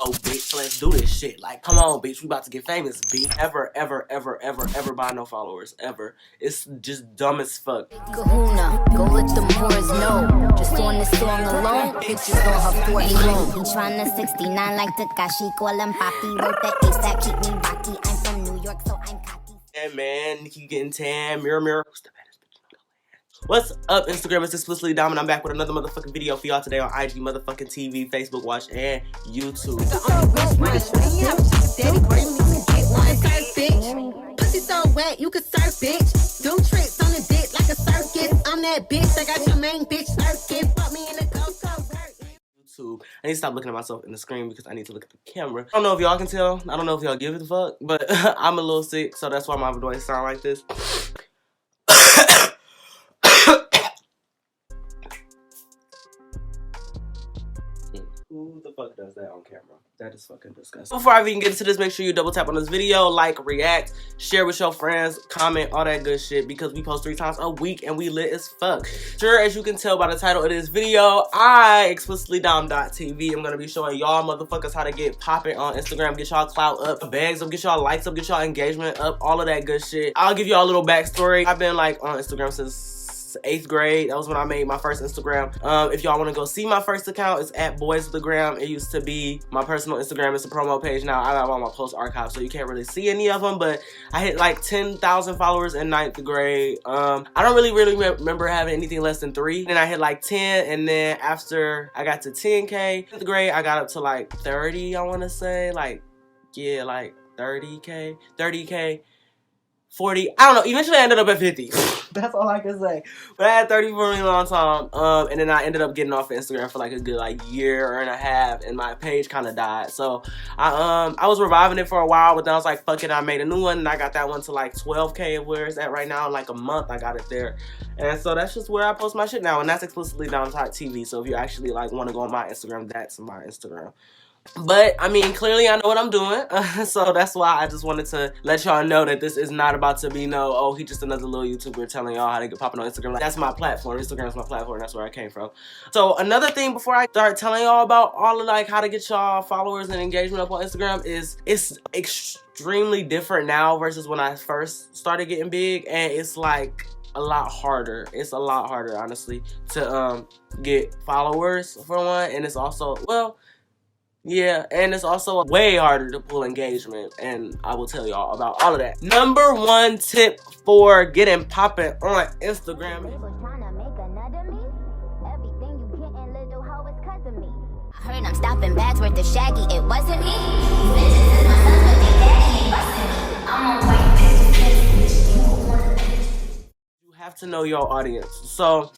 Oh, bitch, let's do this shit. Like, come on, bitch, we about to get famous, bitch. Ever buy no followers, ever. It's just dumb as fuck. Kahuna, go let them whores know. Just on this song alone, bitches on her 40 loan. He tryna 69 like Takashi, call him Papi. Wrote that ASAP, keep me rocky. I'm from New York, so I'm cocky. Yeah, man, Nikki getting tan, mirror. Who's the baddest bitch in the land? What's up, Instagram? It's Explicitly Dom, and I'm back with another motherfucking video for y'all today on IG, motherfucking TV, Facebook Watch, and YouTube. Pussy so wet, you could surf, bitch. Do tricks on the dick like a circus. I'm that bitch. I got your main bitch circus. Put me in the go-go YouTube. I need to stop looking at myself in the screen because I need to look at the camera. I don't know if y'all can tell. I don't know if y'all give a fuck, but I'm a little sick, so that's why my voice sound like this. Who the fuck does that on camera? That is fucking disgusting. Before I even get into this, make sure you double tap on this video, like, react, share with your friends, comment, all that good shit, because we post 3 times a week and we lit as fuck. Sure, as you can tell by the title of this video, explicitlyDom.tv, I'm gonna be showing y'all motherfuckers how to get popping on Instagram, get y'all clout up, bags up, get y'all likes up, get y'all engagement up, all of that good shit. I'll give y'all a little backstory. I've been like on Instagram since 8th grade. That was when I made my first Instagram. If y'all want to go see my first account, it's at Boys with the Gram. It used to be my personal Instagram. It's a promo page now. I got all my post archives, so you can't really see any of them, but I hit like 10,000 followers in 9th grade. I don't really remember having anything less than 3. Then I hit like 10, and then after I got to 10K, 10th grade, I got up to like 30, I want to say. Like, yeah, like 30K, 40, I don't know, eventually I ended up at 50. That's all I can say. But I had 30 for a really long time. And then I ended up getting off of Instagram for like a good like year and a half, and my page kind of died. So I was reviving it for a while, but then I was like, fuck it, I made a new one, and I got that one to like 12K, where it's at right now. In like a month I got it there. And so that's just where I post my shit now, and that's Explicitly Dom.tv. So if you actually like want to go on my Instagram, that's my Instagram. But, I mean, clearly I know what I'm doing, so that's why I just wanted to let y'all know that this is not about to be oh, he just another little YouTuber telling y'all how to get popping on Instagram. Like, that's my platform. Instagram is my platform. That's where I came from. So, another thing before I start telling y'all about all of, like, how to get y'all followers and engagement up on Instagram is it's extremely different now versus when I first started getting big, and it's, like, a lot harder. It's a lot harder, honestly, to get followers, for one, and it's also, well, yeah, and it's also way harder to pull engagement, and I will tell y'all about all of that. Number 1 tip for getting popping on Instagram. I heard I'm stopping bags worth the shaggy, it wasn't me. You have to know your audience. So,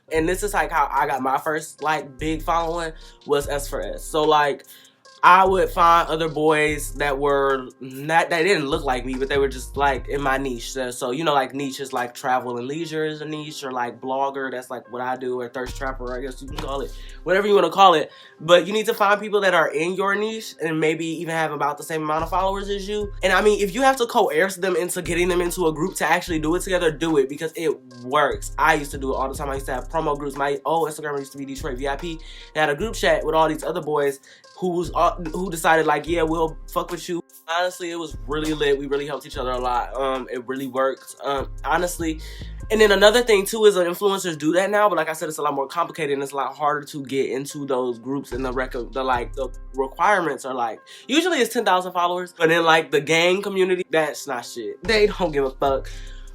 and this is like how I got my first like big following, was S for S. So like I would find other boys that were not, that didn't look like me, but they were just like in my niche. So you know, like niche is like travel and leisure is a niche, or like blogger, that's like what I do, or thirst trapper, I guess you can call it, whatever you want to call it. But you need to find people that are in your niche and maybe even have about the same amount of followers as you. And I mean, if you have to coerce them into getting them into a group to actually do it together, do it, because it works. I used to do it all the time. I used to have promo groups. My old Instagram used to be Detroit VIP. They had a group chat with all these other boys who decided like, yeah, we'll fuck with you. Honestly, it was really lit. We really helped each other a lot. It really worked, honestly. And then another thing too is that influencers do that now, but like I said, it's a lot more complicated and it's a lot harder to get into those groups, and the requirements are like, usually it's 10,000 followers, but in like the gang community, that's not shit. They don't give a fuck.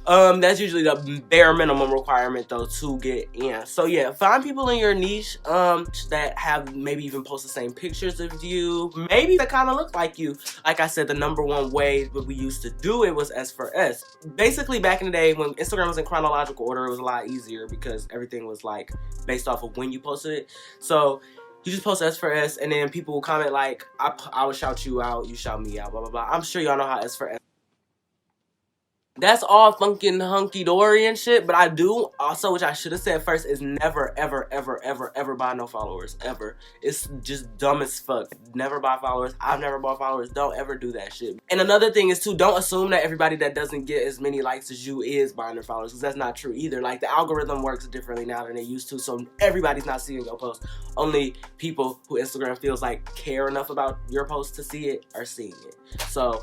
That's usually the bare minimum requirement though to get in. So yeah, find people in your niche that have maybe even post the same pictures of you, maybe that kind of look like you. Like I said, the number 1 way that we used to do it was S for S. Basically, back in the day when Instagram was in chronological order, it was a lot easier because everything was like based off of when you posted it. So you just post S for S, and then people will comment like, I will shout you out, you shout me out, blah blah blah. I'm sure y'all know how S for S. That's all funkin' hunky-dory and shit, but I do also, which I should have said first, is never, ever, ever, ever, ever buy no followers, ever. It's just dumb as fuck. Never buy followers. I've never bought followers. Don't ever do that shit. And another thing is, too, don't assume that everybody that doesn't get as many likes as you is buying their followers, because that's not true either. Like, the algorithm works differently now than it used to, so everybody's not seeing your post. Only people who Instagram feels like care enough about your post to see it are seeing it. So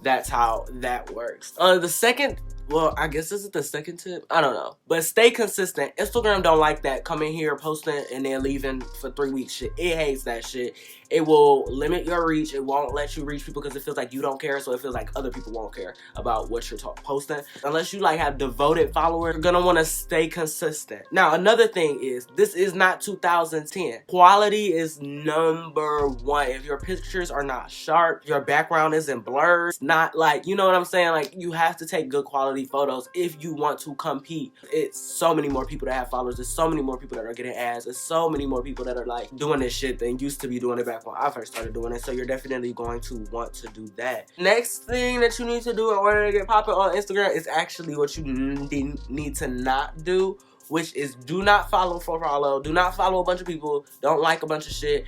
that's how that works. The second, well, I guess this is the second tip. I don't know. But stay consistent. Instagram don't like that coming here, posting, and then leaving for 3 weeks shit. It hates that shit. It will limit your reach. It won't let you reach people because it feels like you don't care. So it feels like other people won't care about what you're posting. Unless you like have devoted followers, you're gonna want to stay consistent. Now, another thing is, this is not 2010. Quality is number one. If your pictures are not sharp, your background isn't blurred, it's not like, you know what I'm saying? Like, you have to take good quality photos if you want to compete. It's so many more people that have followers. There's so many more people that are getting ads. There's so many more people that are like doing this shit than used to be doing it back when I first started doing it. So you're definitely going to want to do that. Next thing that you need to do in order to get popping on Instagram is actually what you need to not do, which is do not follow for follow. Do not follow a bunch of people. Don't like a bunch of shit.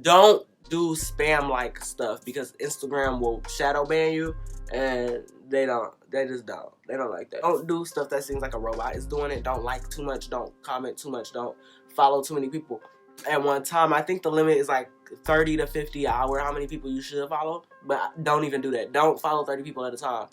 Don't do spam like stuff, because Instagram will shadow ban you, and they just don't like that. Don't do stuff that seems like a robot is doing it. Don't like too much. Don't comment too much. Don't follow too many people at one time. I think the limit is like 30 to 50 an hour, how many people you should follow, but don't even do that. Don't follow 30 people at a time.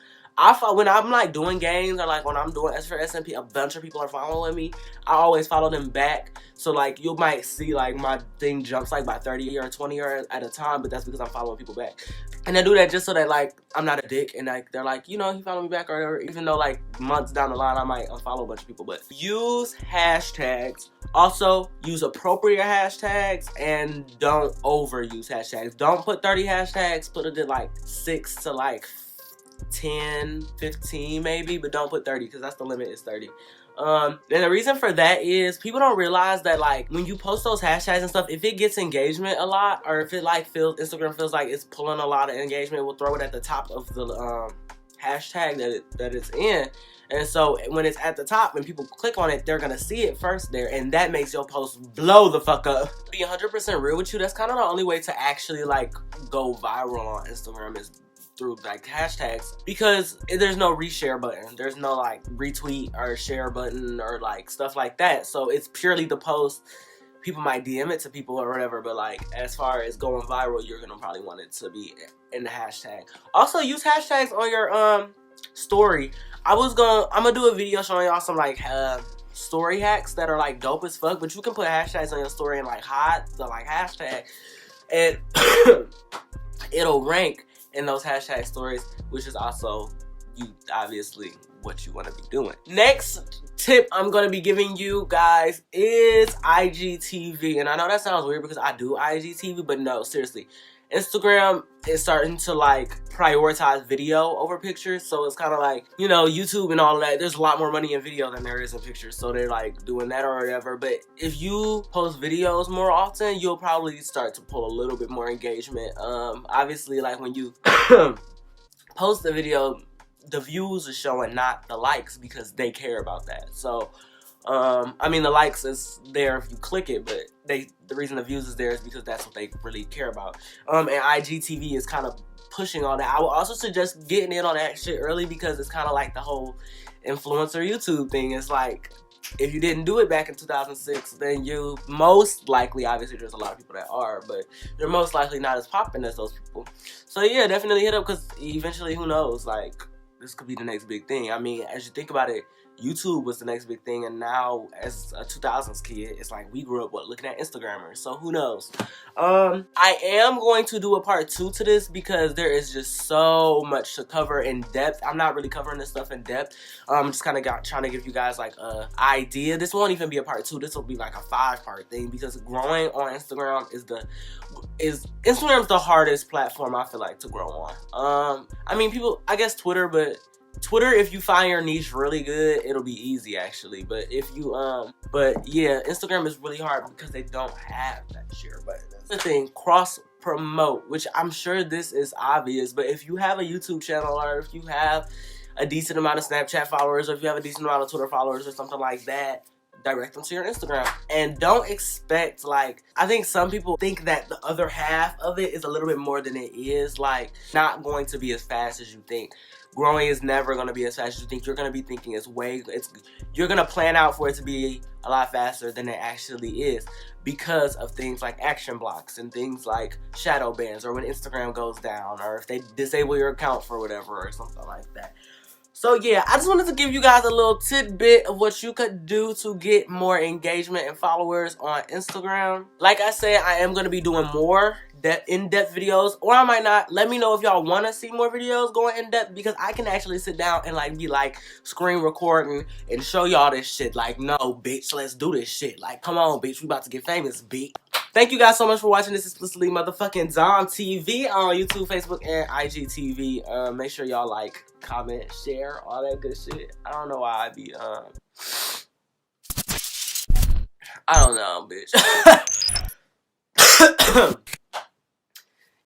When I'm like doing games, or like when I'm doing S for SMP, a bunch of people are following me, I always follow them back. So like you might see like my thing jumps like by 30 or 20 or at a time, but that's because I'm following people back. And I do that just so that like I'm not a dick, and like they're like, you know, he followed me back or whatever, even though like months down the line I might unfollow a bunch of people. But use hashtags. Also use appropriate hashtags, and don't overuse hashtags. Don't put 30 hashtags, put it at like 6 to like 10, 15 maybe, but don't put 30, because that's the limit, is 30. And the reason for that is people don't realize that like when you post those hashtags and stuff, if it gets engagement a lot, or if it like Instagram feels like it's pulling a lot of engagement, we'll throw it at the top of the hashtag that it's in. And so when it's at the top and people click on it, they're gonna see it first there, and that makes your post blow the fuck up. To be 100% real with you, that's kind of the only way to actually like go viral on Instagram, is through like hashtags, because there's no reshare button, there's no like retweet or share button or like stuff like that. So it's purely the post. People might DM it to people or whatever, but like as far as going viral, you're gonna probably want it to be in the hashtag. Also use hashtags on your story. I'm gonna do a video showing y'all some like story hacks that are like dope as fuck, but you can put hashtags on your story and like hide the like hashtag, and it'll rank in those hashtag stories, which is also obviously what you want to be doing. Next tip I'm going to be giving you guys is IGTV. And I know that sounds weird because I do IGTV, but no, seriously. Instagram is starting to like prioritize video over pictures. So it's kind of like, you know, YouTube and all of that, there's a lot more money in video than there is in pictures. So they're like doing that or whatever. But if you post videos more often, you'll probably start to pull a little bit more engagement. Obviously, like when you post the video, the views are showing, not the likes, because they care about that. So I mean, the likes is there if you click it, but the reason the views is there is because that's what they really care about. And IGTV is kind of pushing on that. I would also suggest getting in on that shit early, because it's kind of like the whole influencer YouTube thing. It's like, if you didn't do it back in 2006, then you most likely, obviously there's a lot of people that are, but you're most likely not as popping as those people. So yeah, definitely hit up, because eventually, who knows, like, this could be the next big thing. I mean, as you think about it, YouTube was the next big thing, and now as a 2000s kid, it's like we grew up looking at Instagrammers, so who knows. I am going to do a part 2 to this, because there is just so much to cover in depth. I'm not really covering this stuff in depth. I'm just kind of trying to give you guys like a idea. This won't even be a part 2. This will be like a 5-part thing, because growing on Instagram Instagram's the hardest platform I feel like to grow on. I mean, people, I guess Twitter, but Twitter, if you find your niche really good, it'll be easy actually. But if you but yeah, Instagram is really hard because they don't have that share button. That's the thing, cross promote, which I'm sure this is obvious, but if you have a YouTube channel or if you have a decent amount of Snapchat followers or if you have a decent amount of Twitter followers or something like that, direct them to your Instagram. And don't expect, like, I think some people think that the other half of it is a little bit more than it is. Like, not going to be as fast as you think. Growing is never going to be as fast as you think. You're going to be thinking you're going to plan out for it to be a lot faster than it actually is because of things like action blocks and things like shadow bans, or when Instagram goes down, or if they disable your account for whatever or something like that. So yeah, I just wanted to give you guys a little tidbit of what you could do to get more engagement and followers on Instagram. Like I said, I am going to be doing more in-depth videos, or I might not. Let me know if y'all want to see more videos going in-depth, because I can actually sit down and like be like screen recording and show y'all this shit. Like, no, bitch, let's do this shit. Like, come on, bitch, we about to get famous, bitch. Thank you guys so much for watching this explicitly motherfucking Dom TV on YouTube, Facebook, and IGTV. Make sure y'all like, comment, share, all that good shit. I don't know why I be, I don't know, bitch.